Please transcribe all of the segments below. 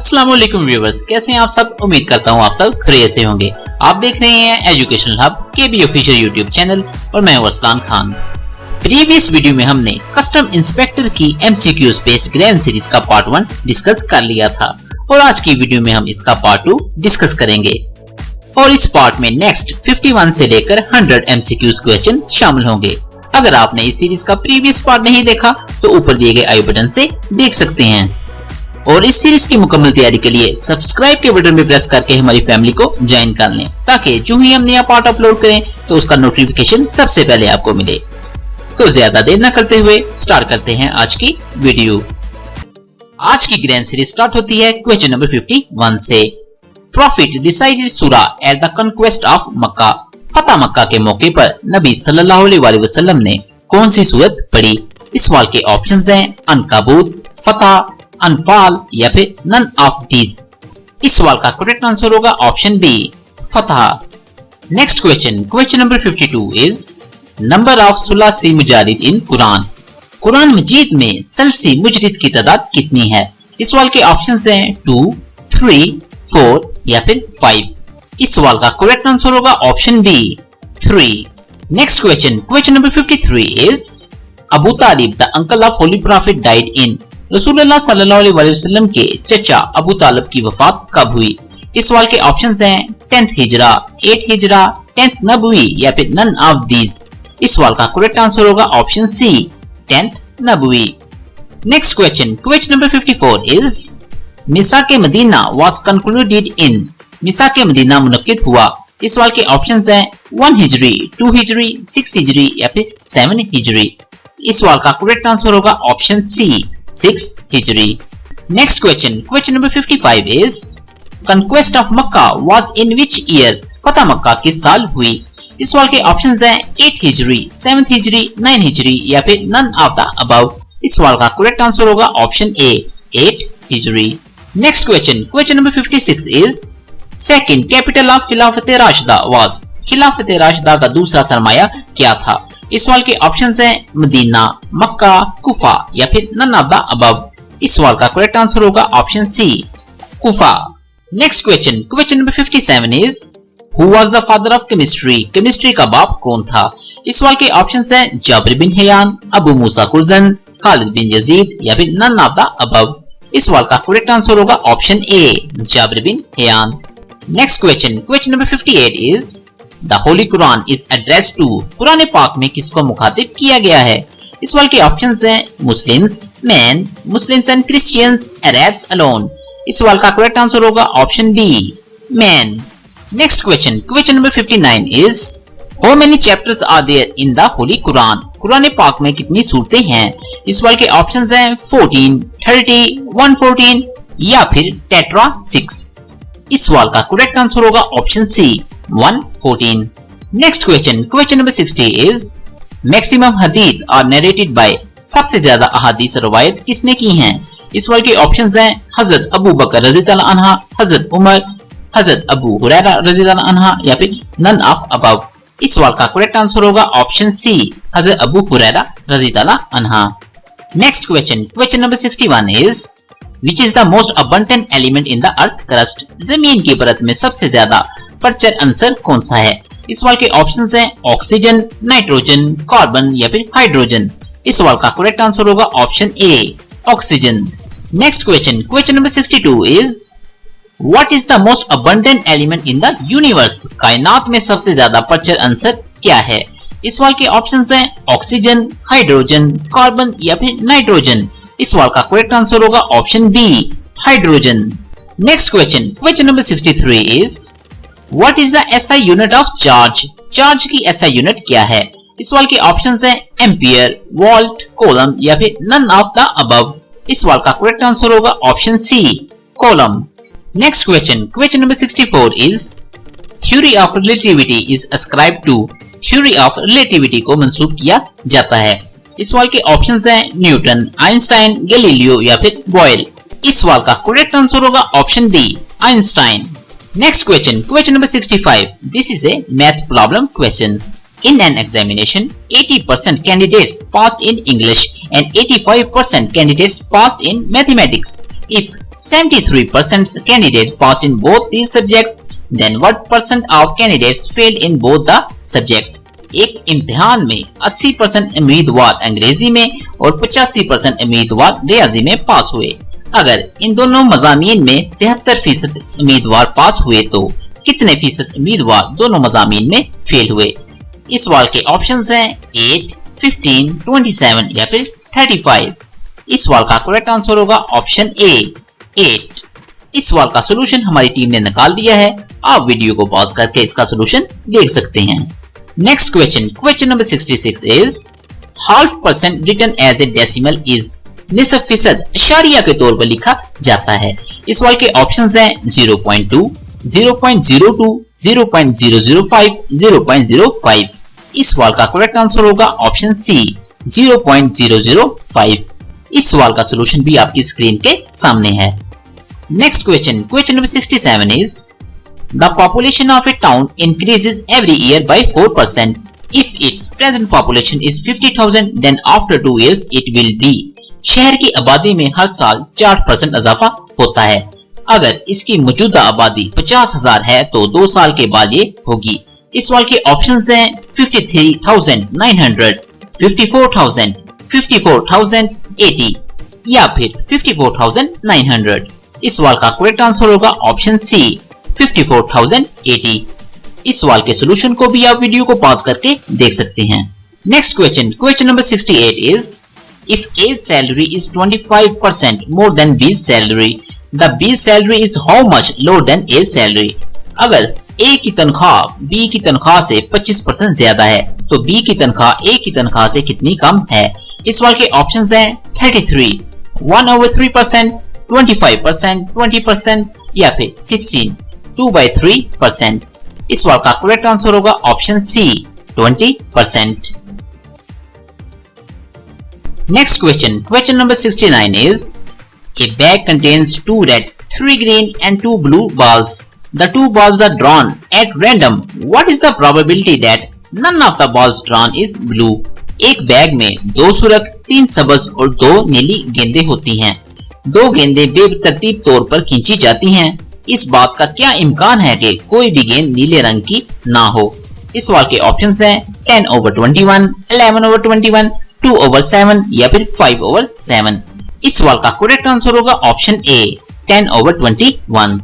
अस्सलाम वालेकुम व्यूअर्स, कैसे हैं आप सब। उम्मीद करता हूं आप सब खैरियत से होंगे। आप देख रहे हैं एजुकेशनल हब केबी ऑफिशियल यूट्यूब चैनल और मैं हूं अरसलान खान। प्रीवियस वीडियो में हमने कस्टम इंस्पेक्टर की एमसीक्यूज बेस्ड ग्रैंड सीरीज का पार्ट 1 डिस्कस कर लिया था और आज की वीडियो में हम इसका पार्ट 2 डिस्कस करेंगे और इस पार्ट में नेक्स्ट 51 से लेकर 100 एमसीक्यूज क्वेश्चन शामिल होंगे। अगर आपने इस सीरीज का प्रीवियस पार्ट नहीं देखा तो ऊपर दिए गए आई बटन से देख सकते हैं। और इस सीरीज की मुकम्मल तैयारी के लिए सब्सक्राइब के बटन में प्रेस करके हमारी फैमिली को ज्वाइन कर लें ताकि जो ही हम नया पार्ट अपलोड करें तो उसका नोटिफिकेशन सबसे पहले आपको मिले। तो ज्यादा देर न करते हुए स्टार्ट करते हैं आज की वीडियो। आज की ग्रैंड सीरीज स्टार्ट होती है क्वेश्चन नंबर 51 से। प्रॉफिट डिसाइडेड सूरा एट द कॉन्क्वेस्ट ऑफ मक्का। फतह मक्का के मौके पर नबी सल्लल्लाहु अलैहि वसल्लम ने कौन सी सूरत पढ़ी। इस सवाल के ऑप्शंस हैं अनकबूत, फतह, अनफाल या फिर नन ऑफ दीज। इस सवाल का करेक्ट आंसर होगा ऑप्शन बी, फतह। Next question, question number 52 is number of सुलासी मुजारिद इन कुरान। कुरान मजीद में सलसी मुजरिद की तादाद कितनी है। इस सवाल के ऑप्शंस हैं 2, 3, 4 या फिर 5। इस सवाल का करेक्ट आंसर होगा option B, 3। Next question, question number 53 is Abu Talib the uncle of holy prophet died in. रसूलुल्लाह सल्लल्लाहु अलैहि वसल्लम के चचा अबू तालिब की वफात कब हुई। इस सवाल के ऑप्शंस हैं 10th हिजरा, 8th हिजरा, 10th नबवी या फिर नन ऑफ दीज। इस सवाल का करेक्ट आंसर होगा ऑप्शन सी, 10th नबवी। Next question, question number 54 is मिसा के मदीना वाज कंक्लूडेड इन। मिसा के मदीना मुनक्किद हुआ। इस सवाल के ऑप्शंस हैं 1 हिजरी, 2 हिजरी, 6 हिजरी या फिर 7 हिजरी। इस सवाल का करेक्ट आंसर होगा ऑप्शन सी, 6 हिजरी। Next question, question number 55 is conquest of Mecca was in which year. फतह मक्का किस साल हुई। इस सवाल के ऑप्शंस हैं 8th हिजरी, 7th हिजरी, 9th हिजरी या फिर नन ऑफ द अबव। इस सवाल का करेक्ट आंसर होगा option A, 8 Hijri. Next question, question number 56 is second capital of खिलाफत राशिदा वाज। खिलाफत राशिदा का दूसरा सरमाया क्या था। इस सवाल के ऑप्शंस हैं मदीना, मक्का, कुफा या फिर नन ऑफ द अबव। इस सवाल का करेक्ट आंसर होगा option C, Kufa. Next question, question number 57 is who was the father of chemistry. Chemistry का बाप कौन था। इस सवाल के ऑप्शंस हैं Jabir bin Hayyan, Abu Musa कुलजन, खालिद बिन यजीद या फिर नन ऑफ द अबव। इस सवाल का करेक्ट आंसर होगा option A, Jabir bin Hayyan. Next question, question number 58 is the holy Quran is addressed to. Quran पाक में किसको मुखातिब किया गया है। इस सवाल के ऑप्शंस हैं Muslims, man, Muslims and Christians, Arabs alone. इस सवाल का करेक्ट आंसर होगा option B, man. Next question, question number 59 is how many chapters are there in the holy Quran. कुरान पाक में कितनी सूरतें हैं। इस सवाल के ऑप्शंस हैं 14, 30, 114 या फिर टेट्रा 6। इस सवाल का करेक्ट आंसर होगा option C, 114। Next question, question number 60 is maximum हदीस आर नरेटेड बाय। सबसे ज्यादा अहादीस रवायत किसने की हैं। इस सवाल के ऑप्शंस हैं हजरत अबू बकर रज़ियल्लाहु अन्हा, हजरत उमर, हजरत अबू हुरैरा रज़ियल्लाहु अन्हा या फिर नन ऑफ अबव। इस सवाल का करेक्ट आंसर होगा ऑप्शन सी, हजरत अबू हुरैरा रज़ियल्लाहु अन्हा। Next question, question number 61 is Which is the most abundant element in the earth crust? जमीन की परत में सबसे ज्यादा परचर अंसर कौन सा है। इस सवाल के ऑप्शंस हैं ऑक्सीजन, नाइट्रोजन, कार्बन या फिर हाइड्रोजन। इस सवाल का करेक्ट आंसर होगा option A, oxygen. Next question, question number 62 is What is the most abundant element in the universe? कायनात में सबसे ज्यादा परचर अंसर क्या है। इस सवाल के ऑप्शंस हैं ऑक्सीजन, हाइड्रोजन, कार्बन या फिर नाइट्रोजन। इस सवाल का करेक्ट आंसर होगा option B, hydrogen. Next question, question number 63 is what is the SI unit of charge. Charge की एसआई यूनिट क्या है। इस सवाल के ऑप्शंस हैं एम्पियर, वोल्ट, कूलम या फिर नन ऑफ द अबव। इस सवाल का करेक्ट आंसर होगा option C, coulomb. Next question, question number 64 is theory of relativity is ascribed to. Theory of relativity को मंसूब किया जाता है। इस सवाल के ऑप्शंस हैं न्यूटन, आइंस्टाइन, गैलीलियो या फिर बॉयल। इस सवाल का करेक्ट आंसर होगा option D, Einstein. Next question, question number 65। This is a math problem question. In an examination 80% candidates passed in English and 85% candidates passed in mathematics. If 73% candidates pass in both these subjects, then what percent of candidates failed in both the subjects? एक इम्तिहान में 80% उम्मीदवार अंग्रेजी में और 85% उम्मीदवार रियाजी में पास हुए। अगर इन दोनों मज़ामीन में 73% उम्मीदवार पास हुए तो कितने फीसद उम्मीदवार दोनों मज़ामीन में फेल हुए? इस सवाल के ऑप्शंस हैं 8, 15, 27 या फिर 35। इस सवाल का करेक्ट आंसर होगा ऑप्शन ए 8। इस सवाल का सोल्यूशन हमारी टीम ने निकाल दिया है, आप वीडियो को पॉज करके इसका सोल्यूशन देख सकते हैं। Next question number 66 is half percent written as a decimal is निसफ फीसद अशारिया के तौर पर लिखा जाता है। इस सवाल के ऑप्शंस हैं 0.2, 0.02, 0.005, 0.05। इस सवाल का करेक्ट आंसर होगा ऑप्शन सी 0.005। इस सवाल का सोल्यूशन भी आपकी स्क्रीन के सामने है। Next question number 67 is the population of a town increases every year by 4%। If its present population is 50,000 then after 2 years it will be. शहर की आबादी में हर साल 4% इजाफा होता है। अगर इसकी मौजूदा आबादी 50,000 है तो 2 साल के बाद ये होगी। इस सवाल के ऑप्शंस हैं 53,900, 54,000, 54,080 या फिर 54,900। इस सवाल का करेक्ट आंसर होगा ऑप्शन सी 54,080। इस सवाल के सोल्यूशन को भी आप वीडियो को पॉज करके देख सकते हैं। Next question number 68 is if A salary is 25% more than B's salary, the B's salary is how much lower than A's salary? अगर A की तनख्वाह B की तनख्वाह से 25% ज्यादा है तो B की तनख्वाह A की तनख्वाह से कितनी कम है? इस सवाल के ऑप्शंस हैं 33, 1/3%, 25%, 20% या फिर 16, 2/3%। इस सवाल का करेक्ट आंसर होगा option C 20%। Next question number 69 is a bag contains 2 red, 3 green and 2 blue balls. The 2 balls are drawn at random. What is the probability that none of the balls drawn is blue? एक bag में 2 सुरख, 3 सबज और 2 नीली गेंदें होती हैं। 2 गेंदें बेतरतीब तौर पर खींची जाती हैं। इस बात का क्या इम्कान है कि कोई भी गेंद नीले रंग की ना हो? इस सवाल के ऑप्शंस हैं 10/21, 11/21, 2/7 या फिर 5/7। इस सवाल का करेक्ट आंसर होगा option A 10/21।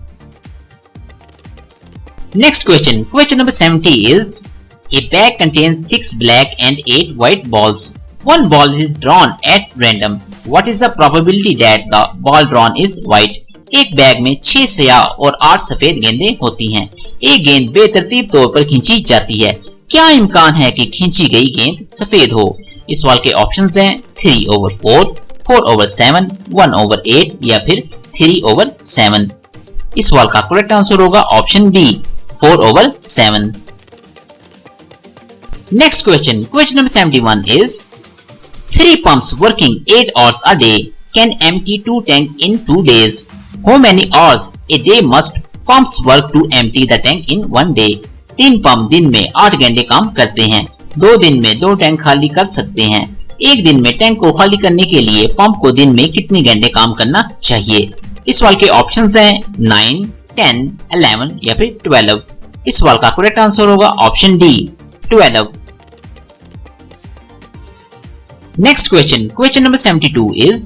Next question number 70 is a bag contains 6 black and 8 white balls. 1 ball is drawn at random. What is the probability that the ball drawn is white? एक bag में 6 स्याह और 8 सफेद गेंदें होती हैं। एक गेंद बेतरतीब तौर पर खींची जाती है। क्या इम्कान है कि खींची गई गेंद सफेद हो? इस सवाल के ऑप्शंस हैं 3/4, 4/7, 1/8 या फिर 3/7। इस सवाल का करेक्ट आंसर होगा option B 4/7। Next question number 71 is 3 pumps working 8 hours a day can empty 2 tanks in 2 days. How many hours a day must pumps work to empty the tank in 1 day? 3 pump दिन में 8 घंटे काम करते हैं। 2 दिन में 2 tank खाली कर सकते हैं। एक दिन में टैंक को खाली करने के लिए पंप को दिन में कितने घंटे काम करना चाहिए? इस सवाल के ऑप्शंस हैं 9, 10, 11 या फिर 12। इस सवाल का करेक्ट आंसर होगा option D 12। Next question number 72 is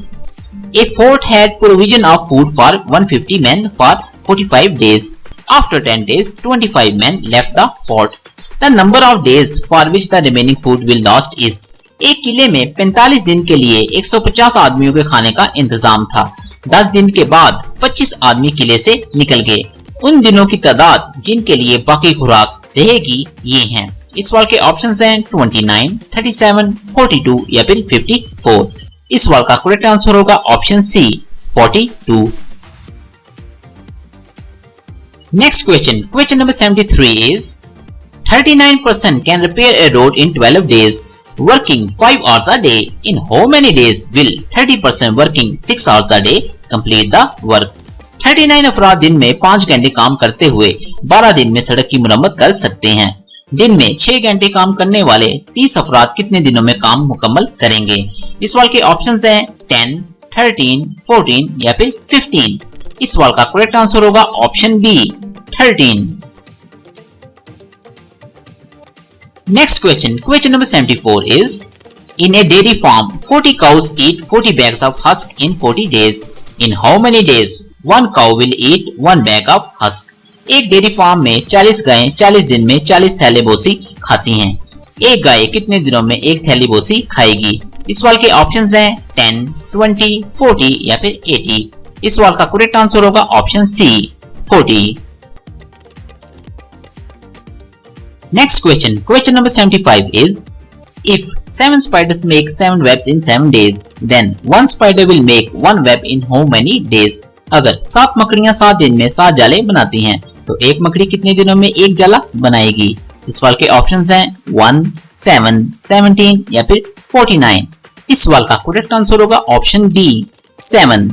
a fort had provision of food for 150 men for 45 days. After 10 days, 25 men left the fort. The number of days for which the remaining food will last is. एक किले में 45 दिन के लिए 150 आदमियों के खाने का इंतजाम था। 10 दिन के बाद 25 आदमी किले से निकल गए। उन दिनों की तादाद जिनके लिए बाकी खुराक रहेगी ये हैं। इस सवाल के ऑप्शंस हैं 29, 37, 42 या फिर 54। इस सवाल का करेक्ट आंसर होगा option C 42। Next question number 73 is 39% can repair a road in 12 days working 5 hours a day. In how many days will 30% working 6 hours a day complete the work? 39 अफराद दिन में 5 घंटे काम करते हुए 12 दिन में सड़क की मरम्मत कर सकते हैं। दिन में 6 घंटे काम करने वाले 30 अफराद कितने दिनों में काम मुकम्मल करेंगे? इस सवाल के ऑप्शंस हैं 10, 13, 14 या फिर 15? इस सवाल का करेक्ट आंसर होगा option B 13। Next question, question number 74 is in a dairy farm 40 cows eat 40 bags of husk in 40 days. In how many days one cow will eat 1 bag of husk? एक dairy farm में 40 गायें 40 दिन में 40 थैले बोसी खाती हैं। एक गाय कितने दिनों में एक थैली बोसी खाएगी? इस सवाल के ऑप्शंस हैं 10, 20, 40 या फिर 80। इस सवाल का करेक्ट आंसर होगा option C 40। Next question, question number 75 is if 7 spiders make 7 webs in 7 days, then 1 spider will make 1 web in how many days? अगर 7 मकड़ियां 7 दिन में 7 जाले बनाती हैं, तो एक मकड़ी कितने दिनों में एक जाला बनाएगी? इस सवाल के ऑप्शंस हैं 1, 7, 17 या फिर 49। इस सवाल का करेक्ट आंसर होगा option D 7।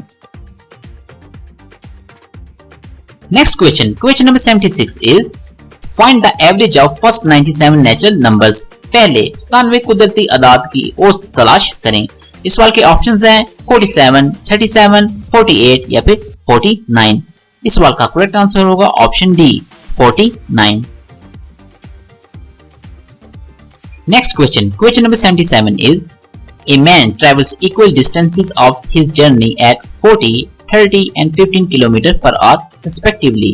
Next question, question number 76 is find the average of first 97 natural numbers. पहले 97 कुदरती अदाद की औसत तलाश करें। इस सवाल के ऑप्शंस हैं 47, 37, 48 या फिर 49। इस सवाल का करेक्ट आंसर होगा option D 49। Next question, question number 77 is a man travels equal distances of his journey at 40, 30 and 15 km per hour respectively.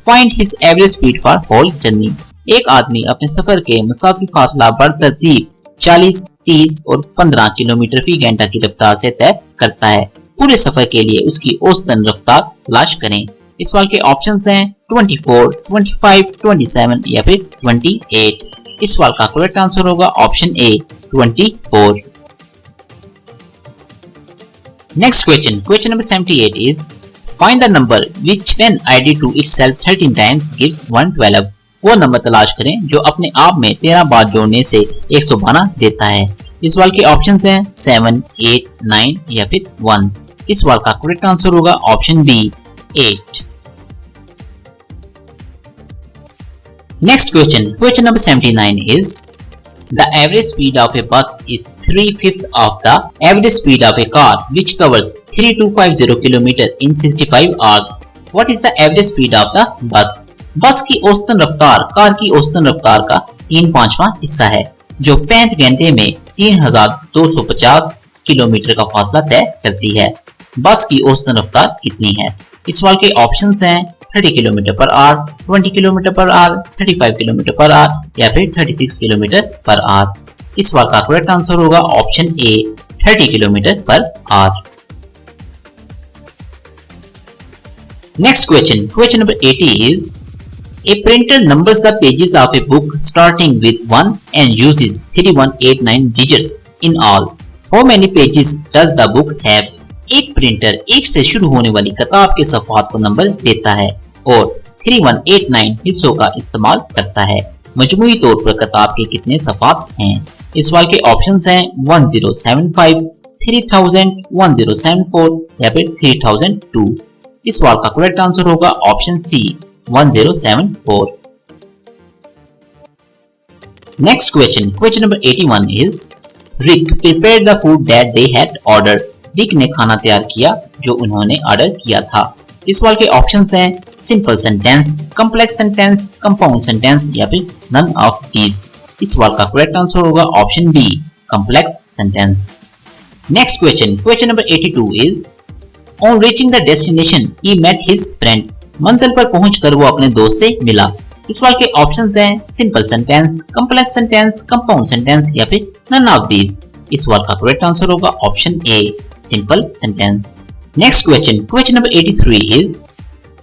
Find his average speed for whole journey. एक आदमी अपने सफर के मुसाफी फासला बरतरतीब 40, 30 और 15 kilometre फी घंटा की रफ्तार से तय करता है। पूरे सफर के लिए उसकी औसतन रफ्तार तलाश करें। इस सवाल के ऑप्शंस हैं 24, 25, 27 या फिर 28। इस सवाल का करेक्ट आंसर होगा option A 24। Next question, question number 78 is find the number which when added to itself 13 times gives 112। वो नंबर तलाश करें जो अपने आप में 13 बार जोड़ने से 112 देता है। इस सवाल के ऑप्शंस हैं 7, 8, 9 या फिर 1। इस सवाल का करेक्ट आंसर होगा option B 8। Next question, question number 79 is the average speed of a bus is 3/5 of the average speed of a car which covers 3250 km in 65 hours. What is the average speed of the bus? बस की औसतन रफ्तार car की औसतन रफ्तार का 3/5वां हिस्सा है, जो 65 घंटे में 3250 किलोमीटर का फासला तय करती है। बस की औसतन रफ्तार कितनी है? इस सवाल के ऑप्शंस हैं 30 kilometre per hour, 20 kilometre per hour, 35 kilometre per hour या फिर 36 किलोमीटर पर आवर। इस सवाल का करेक्ट आंसर होगा option A 30 kilometre per hour. Next question, question number 80 is A printer numbers the pages of a book starting with 1 and uses 3189 digits in all. How many pages does the book have? एक printer 1 से शुरू होने वाली किताब के सफ़हात को number देता है और 3189 हिस्सों का इस्तेमाल करता है। मजमूई तौर पर किताब के कितने सफ़हात हैं? इस सवाल के ऑप्शंस हैं 1075, 3000, 1074 या फिर 3002। इस सवाल का करेक्ट आंसर होगा option C 1074। Next question, question number 81 is Rick prepared the food that they had ordered. रिक ने खाना तैयार किया जो उन्होंने ऑर्डर किया था। इस सवाल के ऑप्शंस हैं simple sentence, complex sentence, compound sentence या फिर नन ऑफ दीज। इस सवाल का करेक्ट आंसर होगा option B complex sentence. Next question, question number 82 is on reaching the destination he met his friend. मंजिल पर पहुंचकर वो अपने दोस्त से मिला। इस सवाल के ऑप्शंस हैं simple sentence, complex sentence, compound sentence या फिर नन ऑफ दीज। इस सवाल का करेक्ट आंसर होगा option A simple sentence. Next question, question number 83 is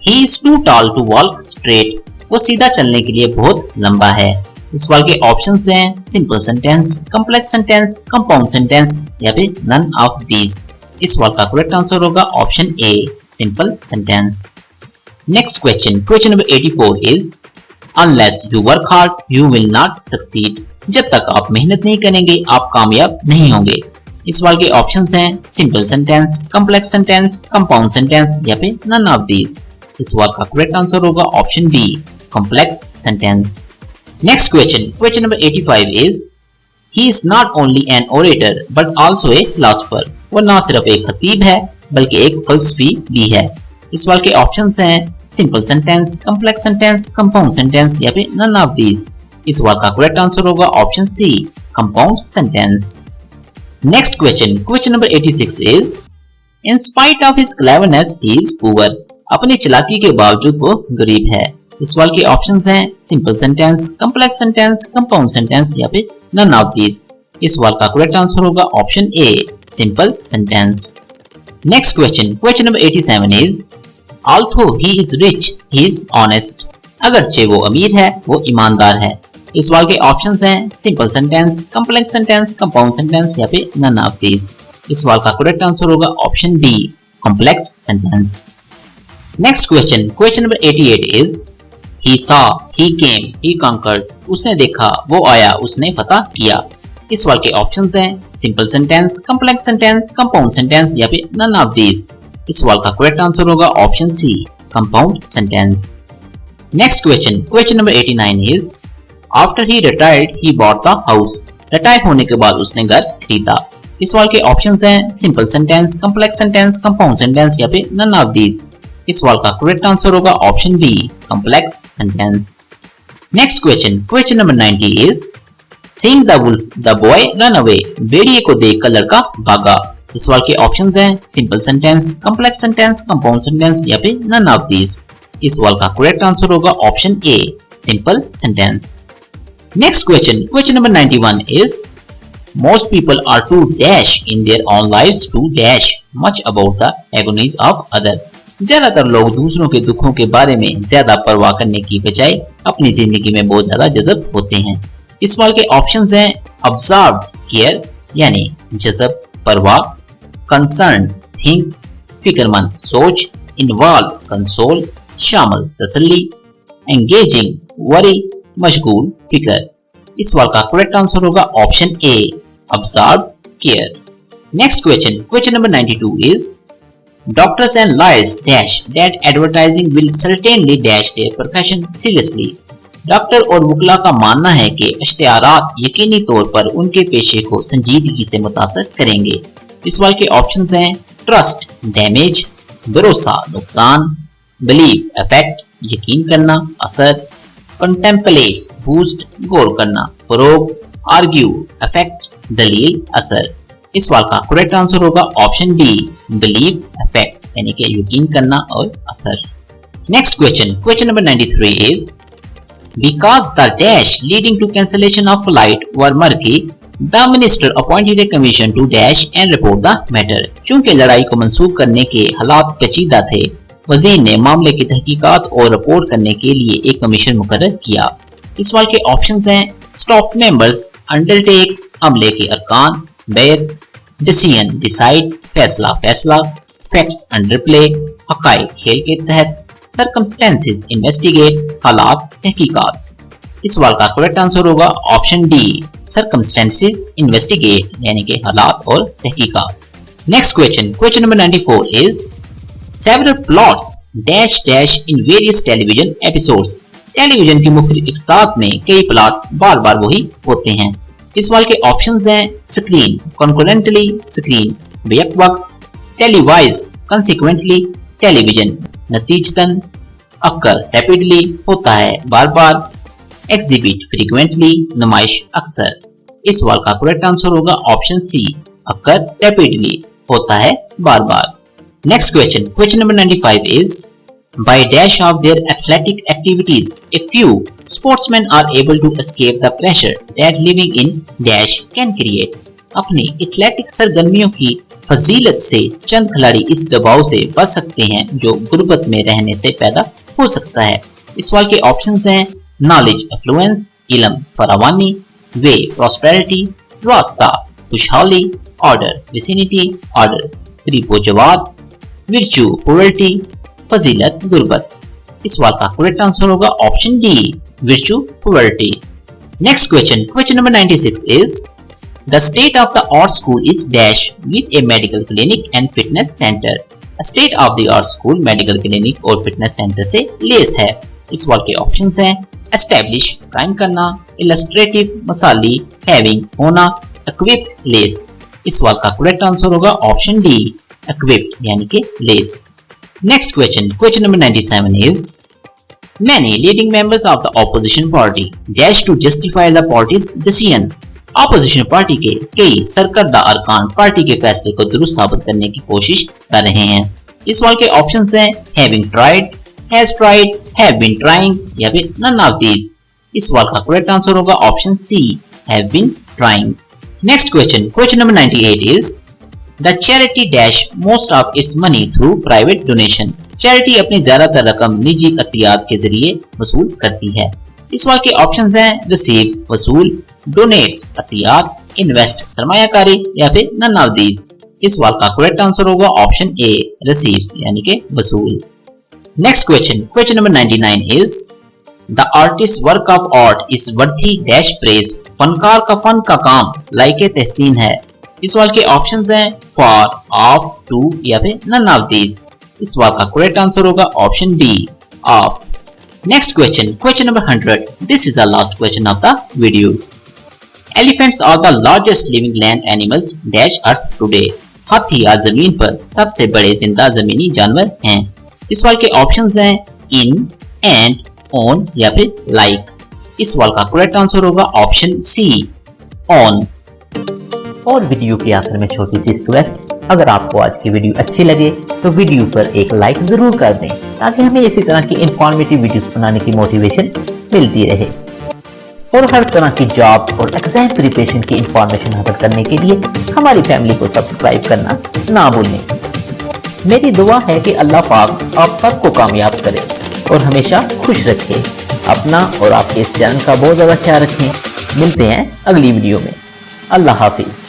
he is too tall to walk straight. वो सीधा चलने के लिए बहुत लंबा है। इस सवाल के ऑप्शंस हैं simple sentence, complex sentence, compound sentence या फिर नन ऑफ दीज। इस सवाल का करेक्ट आंसर होगा option A simple sentence. Next question, question number 84 is unless you work hard you will not succeed. जब तक आप मेहनत नहीं करेंगे आप कामयाब नहीं होंगे। इस सवाल के ऑप्शंस हैं simple sentence, complex sentence, compound sentence या फिर नन ऑफ दीज। इस सवाल का करेक्ट आंसर होगा option B complex sentence. Next question, question number 85 is he is not only an orator but also a philosopher. वो ना सिर्फ एक खतीब है बल्कि एक फलसफी भी है। इस सवाल के ऑप्शंस हैं simple sentence, complex sentence, compound sentence या फिर नन ऑफ दीज। इस सवाल का करेक्ट आंसर होगा option C, compound sentence. Next question, question number 86 is in spite of his cleverness he is poor. अपनी चालाकी के बावजूद वो गरीब है। इस सवाल के ऑप्शंस हैं simple sentence, complex sentence, compound sentence या फिर नन ऑफ दीज। इस सवाल का करेक्ट आंसर होगा option A, simple sentence. Next question, question number 87 is although he is rich he is honest. अगरचे वो अमीर है वो ईमानदार है। इस सवाल के ऑप्शंस हैं simple sentence, complex sentence, compound sentence या फिर नन ऑफ दीज। इस सवाल का करेक्ट आंसर होगा option B, complex sentence. Next question, question number 88 is he saw, he came, he conquered। उसने देखा, वो आया, उसने फतह किया। इस सवाल के ऑप्शंस हैं simple sentence, complex sentence, compound sentence या फिर नन ऑफ दीज। इस सवाल का करेक्ट आंसर होगा option C, compound sentence. Next question, question number 89 is after he retired he bought the house. Retire होने के बाद उसने घर खरीदा। इस सवाल के ऑप्शंस हैं simple sentence, complex sentence, compound sentence या फिर नन ऑफ दीज। इस सवाल का करेक्ट आंसर होगा option B, complex sentence. Next question, question number 90 is seeing the wolf the boy ran away. भेड़िए को देखकर लड़का भागा। इस सवाल के ऑप्शंस हैं simple sentence, complex sentence, compound sentence या फिर नन ऑफ दीज। इस सवाल का करेक्ट आंसर होगा option A, simple sentence. Next question, question number 91 is most people are too dash in their own lives to dash much about the agonies of other। ज्यादातर लोग दूसरों के दुखों के बारे में ज्यादा परवाह करने की बजाय अपनी जिंदगी में बहुत ज्यादा जज़ब होते हैं। इस सवाल के ऑप्शंस हैं ऑब्जर्व केयर यानी जज़ब, परवाह, कंसर्न थिंक, फिक्रमंद सोच, इन्वॉल्व कंसोल, शामिल तसल्ली, एंगेजिंग वरी, मशगूल फिक्र। इस सवाल का करेक्ट आंसर होगा option A, observe care. Next question, question number 92 is doctors and lawyers dash that advertising will certainly dash their profession seriously. Doctor और वकीला का मानना है कि इश्तिहारात यकीनी तौर पर उनके पेशे को संजीदगी से मुतासर करेंगे। इस सवाल के ऑप्शंस हैं ट्रस्ट डैमेज, भरोसा नुकसान, बिलीव इफेक्ट यकीन करना असर, कंटेम्पलेट बूस्ट गौर करना फरोग, आर्ग्यू इफेक्ट दलील असर। इस सवाल का करेक्ट आंसर होगा ऑप्शन डी, बिलीव इफेक्ट यानी कि यकीन करना और असर। Next question, question number 93 is because the dash leading to cancellation of flight were murky the minister appointed a commission to dash and report the matter. चूंकि लड़ाई को मंसूख करने के हालात पेचीदा थे, वजीर ने मामले की तहकीकात और रिपोर्ट करने के लिए एक कमीशन मुकर्रर किया। इस सवाल के ऑप्शंस हैं स्टाफ मेंबर्स, अंडरटेक अमले के अरकान, बैत, डिसीजन डिसाइड फैसला फैसला, फैक्ट्स अंडर प्ले हकाइक खेल के तहत, सर्कमस्टेंसेस इन्वेस्टिगेट हालात तहकीकात। इस सवाल का करेक्ट आंसर होगा ऑप्शन डी, सर्कमस्टेंसेस इन्वेस्टिगेट यानी कि हालात और तहकीकात। Next question, question number 94 is several plots dash dash in various television episodes. Television की मुख्तलिफ इक़्तिसाद में कई प्लॉट बार बार वही होते हैं। इस सवाल के ऑप्शंस हैं स्क्रीन कॉन्करेंटली स्क्रीन बेक वक्त, टेलीवाइज कंसिक्वेंटली टेलीविजन नतीजतन, अक्कर रैपिडली होता है बार बार, एग्जिबिट फ्रीक्वेंटली नुमाइश अक्सर। इस सवाल का करेक्ट आंसर होगा ऑप्शन सी, अक्कर रैपिडली होता है बार बार। Next question, question number 95 is by dash of their athletic activities a few sportsmen are able to escape the pressure that living in dash can create। अपनी athletic सरगर्मियों की फजीलत से चंद खिलाड़ी इस दबाव से बच सकते हैं जो गुर्बत में रहने से पैदा हो सकता है। इस सवाल के ऑप्शंस हैं नॉलेज एफ्लुएंस, इल्म फरावानी, वे प्रॉस्पेरिटी, रास्ता खुशहाली, ऑर्डर विसिनिटी, ऑर्डर करीबो जवाब, विर्चू पॉवर्टी, फजीलत गुर्बत। इस सवाल का करेक्ट आंसर होगा option D, विर्चू poverty. Next question, question number 96 is the state of the art school is dash with A medical clinic and fitness centre. State of the art school medical clinic और fitness centre से less है। इस सवाल के options हैं establish कायम करना, illustrative मसाली, having होना, इक्विप्ड लेस। इस सवाल का करेक्ट आंसर होगा ऑप्शन डी, इक्विप्ड यानी कि less. Next question number 97 is Many leading members of the opposition party dash to justify the party's decision. Opposition party के कई सरकर्दा अरकान पार्टी के फैसले को दुरुस्त साबित करने की कोशिश कर रहे हैं। इस सवाल के ऑप्शंस हैं having tried, has tried, have been trying या फिर none of these। इस सवाल का करेक्ट आंसर होगा option C, have been trying। Next question number 98 is The charity dash most of its money through private donation. Charity अपनी ज्यादातर रकम निजी अतियात के जरिए वसूल करती है। इस सवाल के ऑप्शंस हैं रिसीव वसूल, डोनेट्स अतियात, इन्वेस्ट सरमायाकारी या फिर नन ऑफ दीज। इस सवाल का करेक्ट आंसर होगा ऑप्शन ए, रिसीव्स यानी कि वसूल। Next question number 99 is the artist work of art is worthy dash praise. फनकार का फन का काम लायके तहसीन है। इस सवाल के ऑप्शंस हैं फॉर, ऑफ, टू या फिर नन ऑफ दीज। इस सवाल का करेक्ट आंसर होगा option D, of. Next question number 100। This is the last question of the video. Elephants are the largest living land animals dash earth today. हाथी आज जमीन पर सबसे बड़े जिंदा जमीनी जानवर हैं। इस सवाल के ऑप्शंस हैं इन, एंड, ऑन या फिर लाइक। इस सवाल का करेक्ट आंसर होगा ऑप्शन सी, ऑन। और वीडियो के आखिर में छोटी सी रिक्वेस्ट, अगर आपको आज की वीडियो अच्छी लगे तो वीडियो पर एक लाइक जरूर कर दें ताकि हमें इसी तरह की इंफॉर्मेटिव वीडियोस बनाने की मोटिवेशन मिलती रहे। और हर तरह की जॉब्स और एग्जाम प्रिपरेशन की इंफॉर्मेशन हासिल करने के लिए हमारी फैमिली को सब्सक्राइब करना ना भूलें। मेरी दुआ है कि अल्लाह पाक आप सबको कामयाब करे और हमेशा खुश रखे। अपना और आपके इस चैनल का बहुत ज़्यादा ख्याल रखें। मिलते हैं अगली वीडियो में। अल्लाह हाफिज।